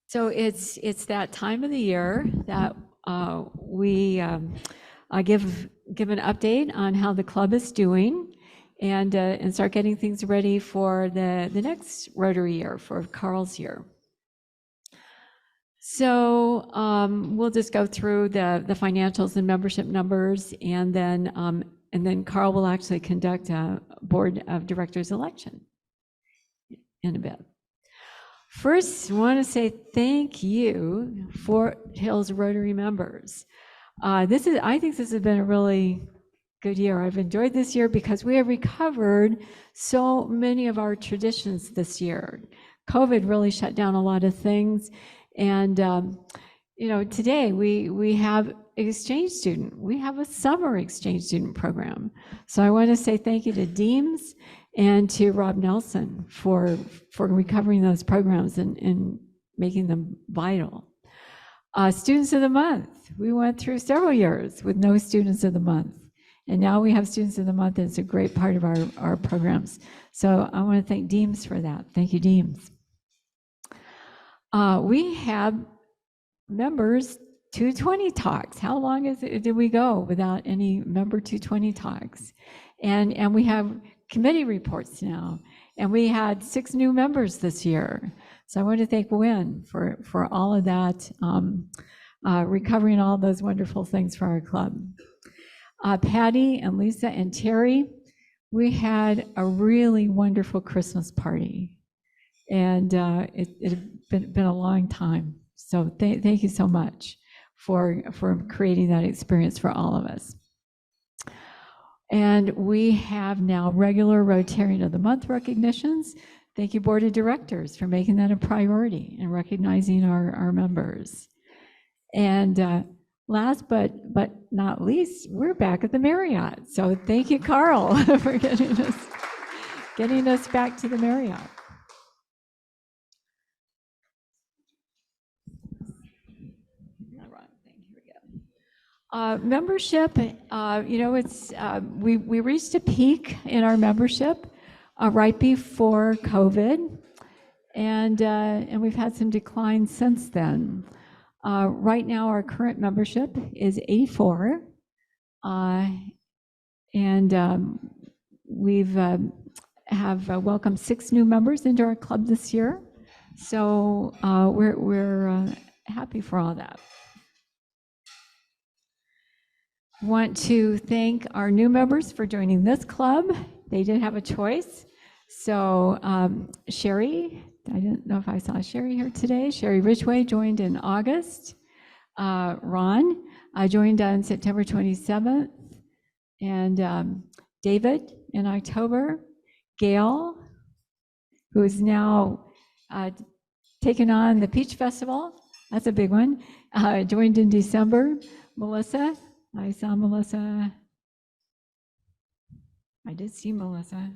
So it's that time of the year that we give an update on how the club is doing, and start getting things ready for the next Rotary year, for Carl's year. So we'll just go through the financials and membership numbers, and then Carl will actually conduct a board of directors election in a bit. First, I want to say thank you, Foothills Rotary members. I think this has been a really good year. I've enjoyed this year because we have recovered so many of our traditions this year. COVID really shut down a lot of things. And, today we have exchange student. We have a summer exchange student program. So I want to say thank you to Deems and to Rob Nelson for recovering those programs and making them vital. Students of the Month. We went through several years with no Students of the Month. And now we have Students of the Month, and it's a great part of our programs. So I want to thank Deems for that. Thank you, Deems. We have members 220 talks. How long did we go without any member 220 talks? And we have committee reports now, and we had 6 new members this year. So I want to thank Wynn for all of that, recovering all those wonderful things for our club. Patty and Lisa and Terry, we had a really wonderful Christmas party, and it had been a long time. So thank you so much for creating that experience for all of us. And we have now regular Rotarian of the Month recognitions. Thank you, Board of Directors, for making that a priority and recognizing our members. And last but not least, we're back at the Marriott. So thank you, Carl, for getting us back to the Marriott. Membership, it's we reached a peak in our membership right before COVID, and we've had some decline since then. Right now, our current membership is 84, and we've have welcomed 6 new members into our club this year. So we're happy for all that. Want to thank our new members for joining this club. They did have a choice. So Sherry, I didn't know if I saw Sherry here today. Sherry Ridgway joined in August. Ron joined on September 27th. And David in October. Gail, who is now taken on the Peach Festival. That's a big one. Joined in December. Melissa. I saw Melissa. I did see Melissa.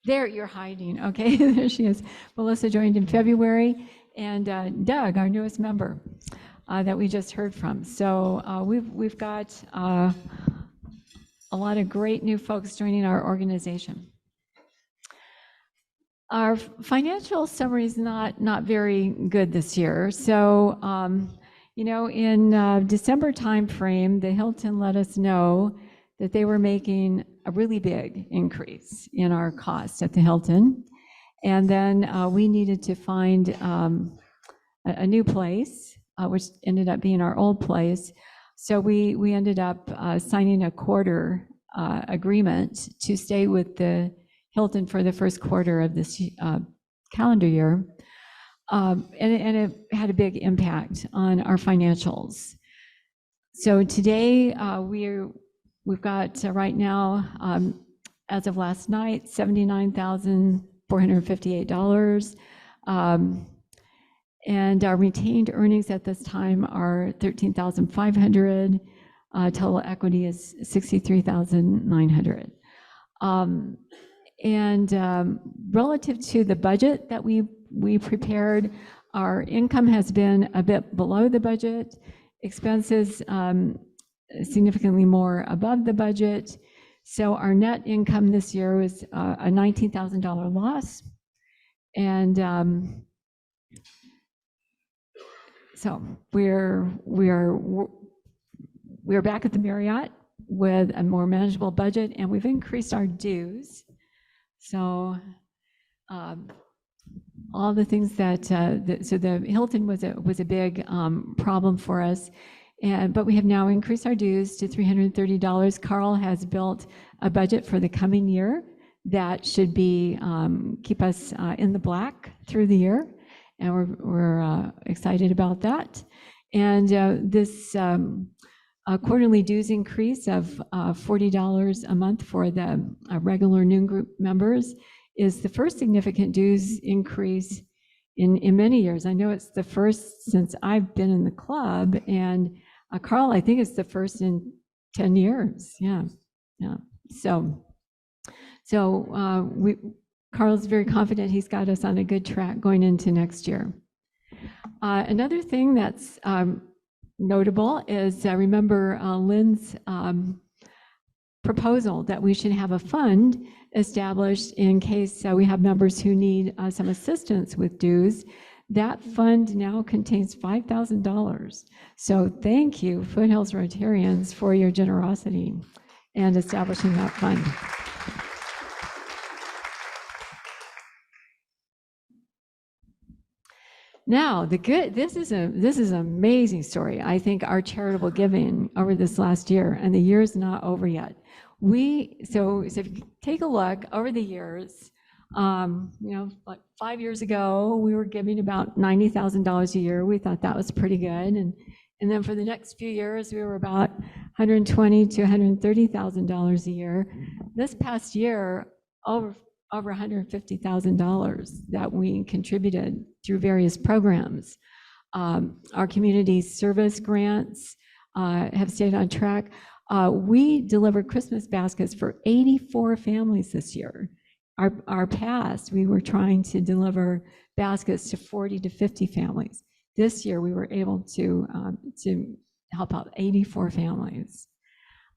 There, you're hiding. Okay, there she is. Melissa joined in February, and Doug, our newest member, that we just heard from. So we've got a lot of great new folks joining our organization. Our financial summary is not very good this year. So. In December timeframe, the Hilton let us know that they were making a really big increase in our costs at the Hilton. And then we needed to find a new place, which ended up being our old place. So we ended up signing a quarter agreement to stay with the Hilton for the first quarter of this calendar year. And it had a big impact on our financials. So today we've got right now, as of last night, $79,458, and our retained earnings at this time are $13,500. Total equity is $63,900. And relative to the budget that we prepared, our income has been a bit below the budget, expenses significantly more above the budget. So our net income this year was a $19,000 loss. And So we're back at the Marriott with a more manageable budget, and we've increased our dues. So all the things that so the Hilton was a big problem for us, but we have now increased our dues to $330. Carl has built a budget for the coming year that should be keep us in the black through the year, and we're excited about that. And this quarterly dues increase of $40 a month for the regular noon group members is the first significant dues increase in many years. I know it's the first since I've been in the club, and Carl, I think it's the first in 10 years. Yeah. So Carl's very confident he's got us on a good track going into next year. Another thing that's notable is remember Lynn's proposal that we should have a fund established in case we have members who need some assistance with dues. That fund now contains $5,000. So thank you, Foothills Rotarians, for your generosity and establishing that fund. Now, this is an amazing story. I think our charitable giving over this last year, and the year's not over yet. So if you take a look over the years, like 5 years ago, we were giving about $90,000 a year. We thought that was pretty good. And then for the next few years, we were about $120,000 to $130,000 a year. This past year, over $150,000 that we contributed through various programs. Our community service grants have stayed on track. We delivered Christmas baskets for 84 families this year. Our past, we were trying to deliver baskets to 40 to 50 families. This year, we were able to help out 84 families.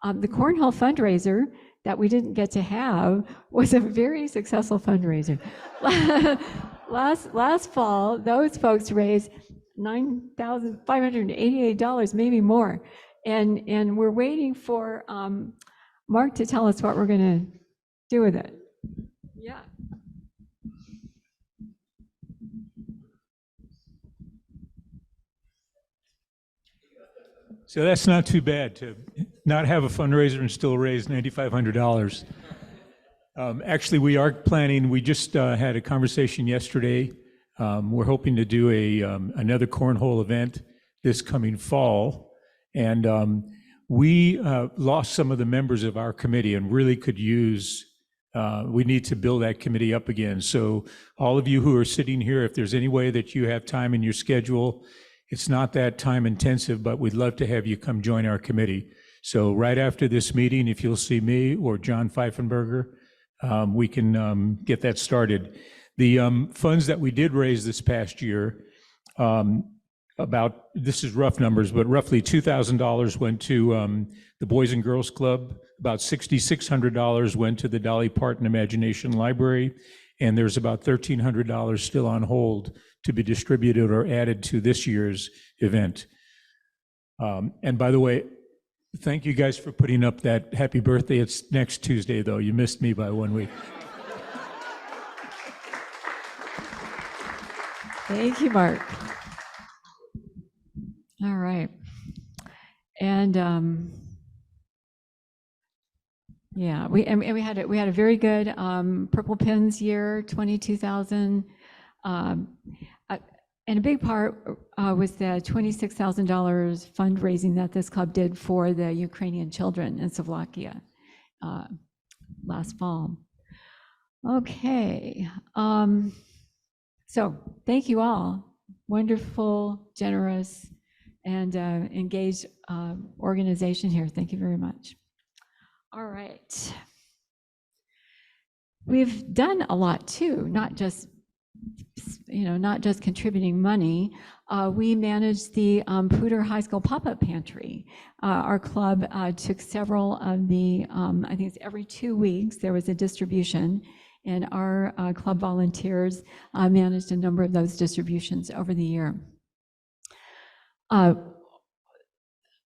The Cornhole fundraiser that we didn't get to have was a very successful fundraiser. Last fall, those folks raised $9,588, maybe more. And we're waiting for Mark to tell us what we're going to do with it. Yeah. So that's not too bad to not have a fundraiser and still raise $9,500. Actually, we are planning, we just had a conversation yesterday. We're hoping to do another cornhole event this coming fall. And we lost some of the members of our committee and really could use, we need to build that committee up again. So all of you who are sitting here, if there's any way that you have time in your schedule, it's not that time intensive, but we'd love to have you come join our committee. So right after this meeting, if you'll see me or John Pfeifenberger, we can get that started. The funds that we did raise this past year, this is rough numbers, but roughly $2,000 went to the Boys and Girls Club, about $6,600 went to the Dolly Parton Imagination Library, and there's about $1,300 still on hold to be distributed or added to this year's event. And by the way, thank you guys for putting up that happy birthday. It's next Tuesday, though. You missed me by 1 week. Thank you, Mark. All right. And yeah, we had a very good Purple Pins year, 22,000. And a big part was the $26,000 fundraising that this club did for the Ukrainian children in Slovakia last fall. Okay. So thank you all. Wonderful, generous, and engaged organization here. Thank you very much. All right. We've done a lot too, not just contributing money. We managed the Poudre High School pop-up pantry. Our club took several of the, I think it's every 2 weeks, there was a distribution, and our club volunteers managed a number of those distributions over the year. Uh,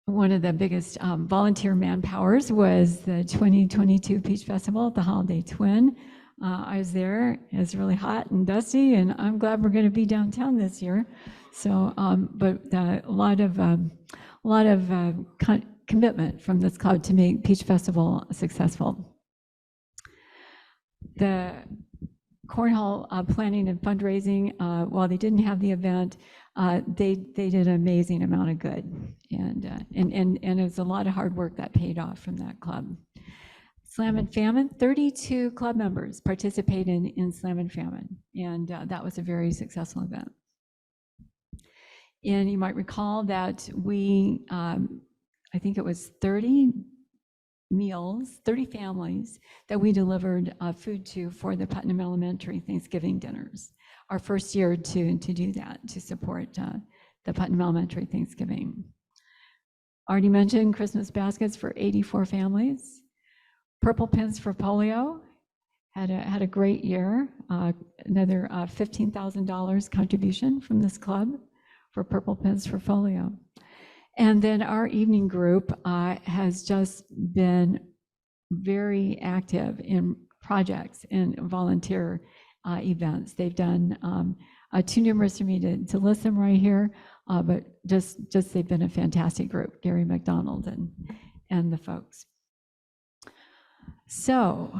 One of the biggest volunteer manpowers was the 2022 Peach Festival at the Holiday Twin. I was there. It was really hot and dusty, and I'm glad we're going to be downtown this year. So, but a lot of commitment from this club to make Peach Festival successful. The Cornhole planning and fundraising, while they didn't have the event, they did an amazing amount of good, and it was a lot of hard work that paid off from that club. Slam and Famine, 32 club members participated in Slam and Famine, and that was a very successful event. And you might recall that we, I think it was 30 meals, 30 families that we delivered food to for the Putnam Elementary Thanksgiving dinners. Our first year to do that, to support the Putnam Elementary Thanksgiving. Already mentioned Christmas baskets for 84 families. Purple Pins for Polio had a great year. Another $15,000 contribution from this club for Purple Pins for Polio. And then our evening group has just been very active in projects and volunteer events. They've done too numerous for me to list them right here, but just they've been a fantastic group, Gary McDonald and the folks. So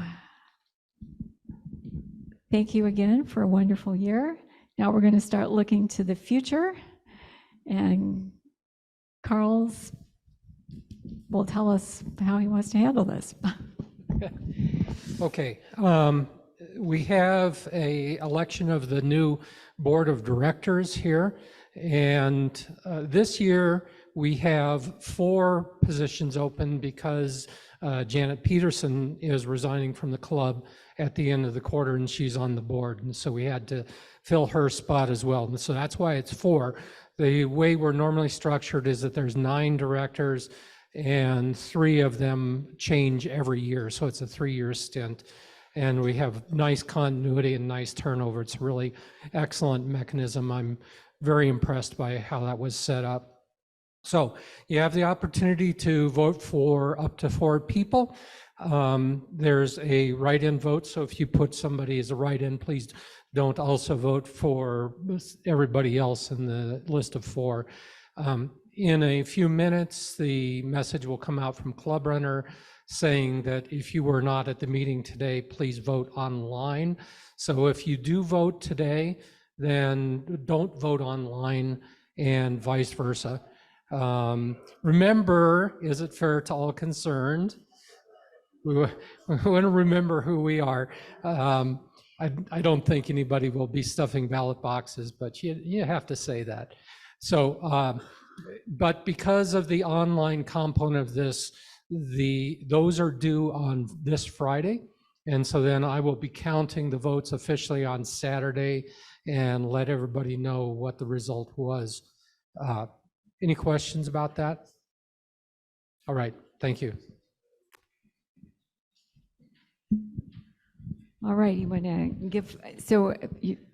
thank you again for a wonderful year. Now we're going to start looking to the future, and Carl will tell us how he wants to handle this. Okay. We have an election of the new board of directors here, and this year we have 4 positions open because Janet Peterson is resigning from the club at the end of the quarter, and she's on the board, and so we had to fill her spot as well. And so that's why it's 4. The way we're normally structured is that there's 9 directors, and 3 of them change every year, so it's a 3-year stint. And we have nice continuity and nice turnover. It's a really excellent mechanism. I'm very impressed by how that was set up. So you have the opportunity to vote for up to 4 people. There's a write-in vote, so if you put somebody as a write-in, please don't also vote for everybody else in the list of 4. In a few minutes, the message will come out from Club Runner saying that if you were not at the meeting today, please vote online. So if you do vote today, then don't vote online, and vice versa. Remember, is it fair to all concerned? We want to remember who we are. I don't think anybody will be stuffing ballot boxes, but you have to say that. So, but because of the online component of this, those are due on this Friday. And so then I will be counting the votes officially on Saturday and let everybody know what the result was. Any questions about that? All right, thank you. All right, you want to give, so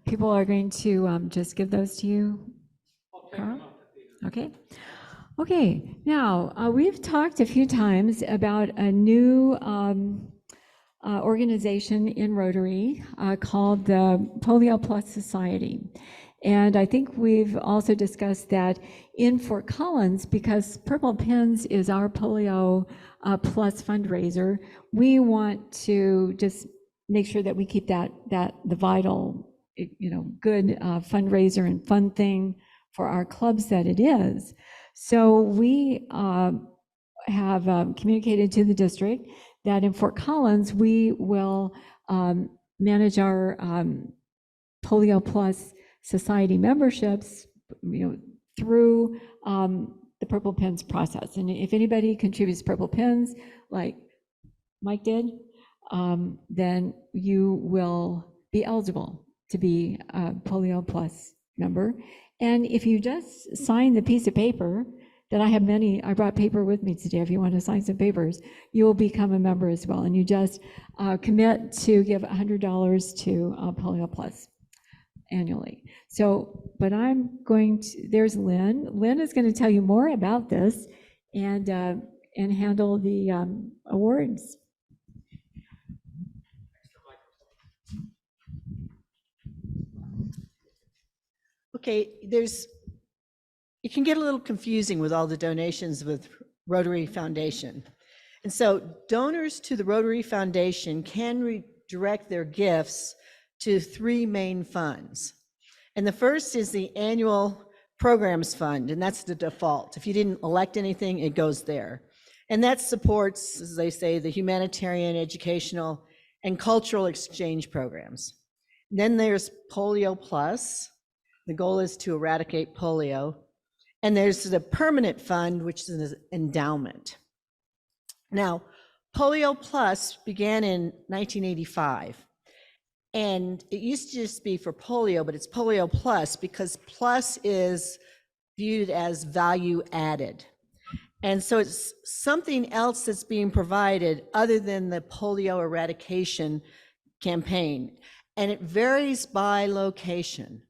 people are going to just give those to you, Carl? Okay. Okay, now we've talked a few times about a new organization in Rotary called the Polio Plus Society. And I think we've also discussed that in Fort Collins, because Purple Pins is our Polio Plus fundraiser, we want to just make sure that we keep that the vital, good fundraiser and fun thing for our clubs that it is. So we have communicated to the district that in Fort Collins, we will manage our Polio Plus Society memberships, through the Purple Pins process. And if anybody contributes Purple Pins, like Mike did, then you will be eligible to be a Polio Plus member. And if you just sign the piece of paper that I brought paper with me today, if you want to sign some papers, you will become a member as well. And you just commit to give $100 to Polio Plus. annually. So, but I'm going to, there's Lynn. Lynn is going to tell you more about this and handle the awards. Okay, it can get a little confusing with all the donations with Rotary Foundation. And so donors to the Rotary Foundation can redirect their gifts to 3 main funds. And the first is the annual programs fund, and that's the default. If you didn't elect anything, it goes there. And that supports, as they say, the humanitarian, educational, and cultural exchange programs. Then there's Polio Plus. The goal is to eradicate polio. And there's the permanent fund, which is an endowment. Now, Polio Plus began in 1985. And it used to just be for polio, but it's Polio Plus because plus is viewed as value added. And so it's something else that's being provided other than the polio eradication campaign. And it varies by location.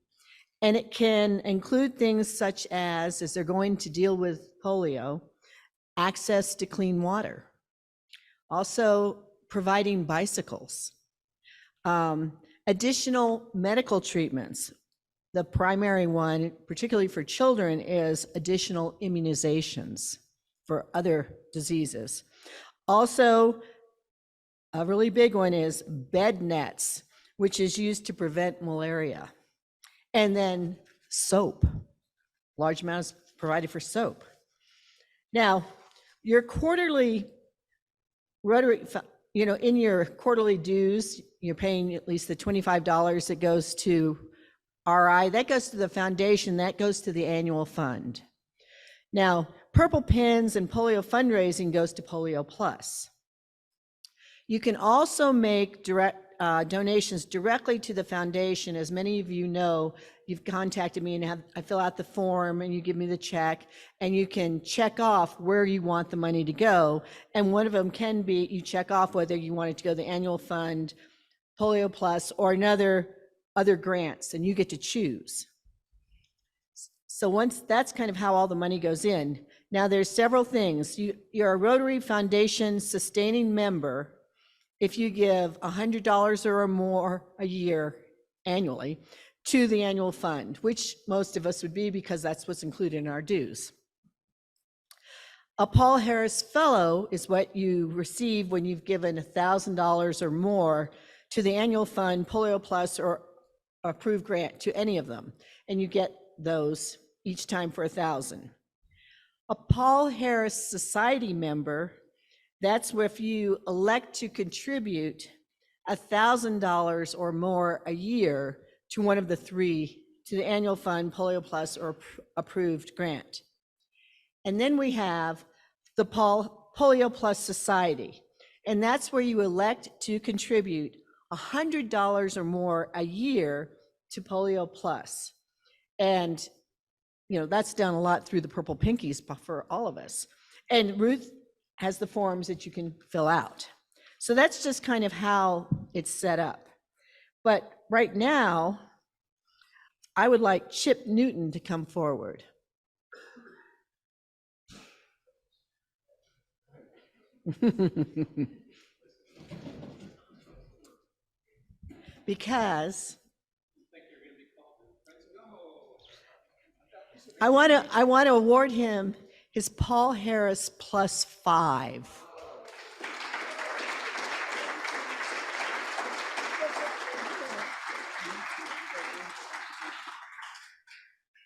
And it can include things such as they're going to deal with polio, access to clean water, also providing bicycles, additional medical treatments. The primary one, particularly for children, is additional immunizations for other diseases. Also, a really big one is bed nets, which is used to prevent malaria. And then soap, large amounts provided for soap. Now, your quarterly Rotary, in your quarterly dues, you're paying at least the $25 that goes to RI, that goes to the foundation, that goes to the annual fund. Now, purple pins and polio fundraising goes to Polio Plus. You can also make direct donations directly to the foundation. As many of you know, you've contacted me and I fill out the form and you give me the check and you can check off where you want the money to go. And one of them can be, you check off whether you want it to go to the annual fund, Polio Plus, or other grants, and you get to choose. So once that's kind of how all the money goes in. Now there's several things. You're a Rotary Foundation sustaining member if you give $100 or more a year annually to the annual fund, which most of us would be because that's what's included in our dues. A Paul Harris Fellow is what you receive when you've given $1,000 or more to the annual fund, Polio Plus, or approved grant to any of them, and you get those each time for $1,000. A Paul Harris Society member, that's where if you elect to contribute $1,000 or more a year to one of the 3, to the annual fund, Polio Plus, or approved grant. And then we have the Polio Plus Society, and that's where you elect to contribute $100 or more a year to Polio Plus. And that's done a lot through the Purple Pinkies for all of us. And Ruth has the forms that you can fill out. So that's just kind of how it's set up. But right now, I would like Chip Newton to come forward. Because I want to award him his Paul Harris +5.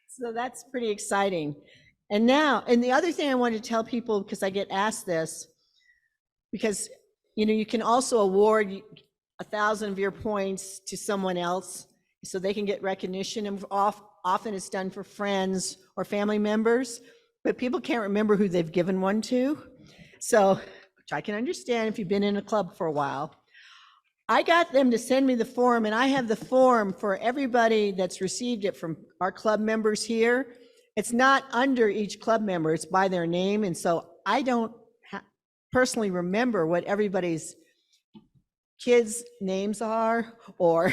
So that's pretty exciting. And the other thing I wanted to tell people, because I get asked this, because you can also award 1,000 of your points to someone else so they can get recognition, and often it's done for friends or family members, but people can't remember who they've given one to. So, which I can understand if you've been in a club for a while. I got them to send me the form, and I have the form for everybody that's received it from our club members here. It's not under each club member, it's by their name, and so I don't personally remember what everybody's kids' names are or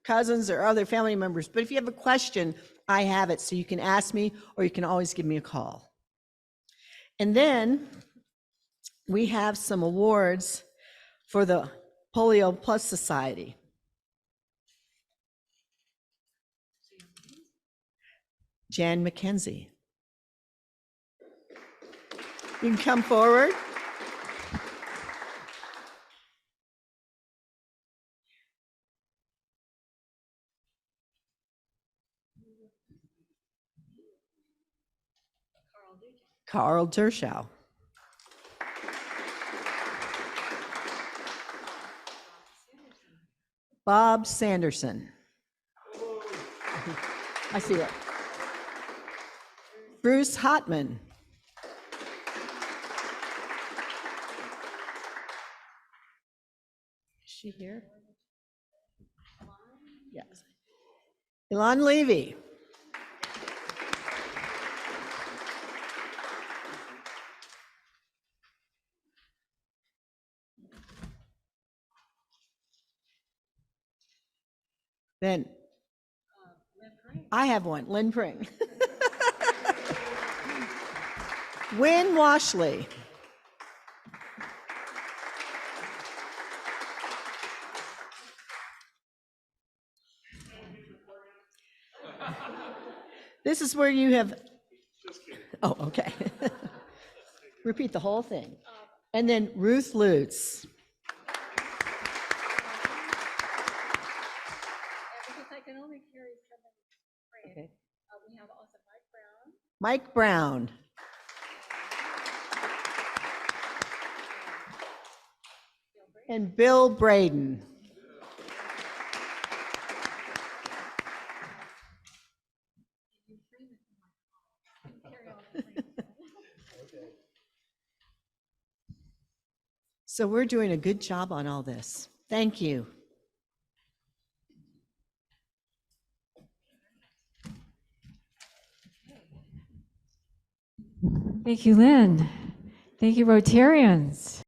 cousins or other family members. But if you have a question, I have it, so you can ask me, or you can always give me a call. And then we have some awards for the Polio Plus Society. Jan McKenzie. You can come forward. Carl Dershow. Bob Sanderson. I see it. Bruce Hotman. Is she here? Yes. Elon Levy. Then I have one, Lynn Pring. Wynn Washley. This is where you have, oh, okay. Repeat the whole thing. And then Ruth Lutz. Because I can only carry 7 frames. Okay. We have also Mike Brown. Mike Brown. And Bill Braden. So we're doing a good job on all this. Thank you. Thank you, Lynn. Thank you, Rotarians.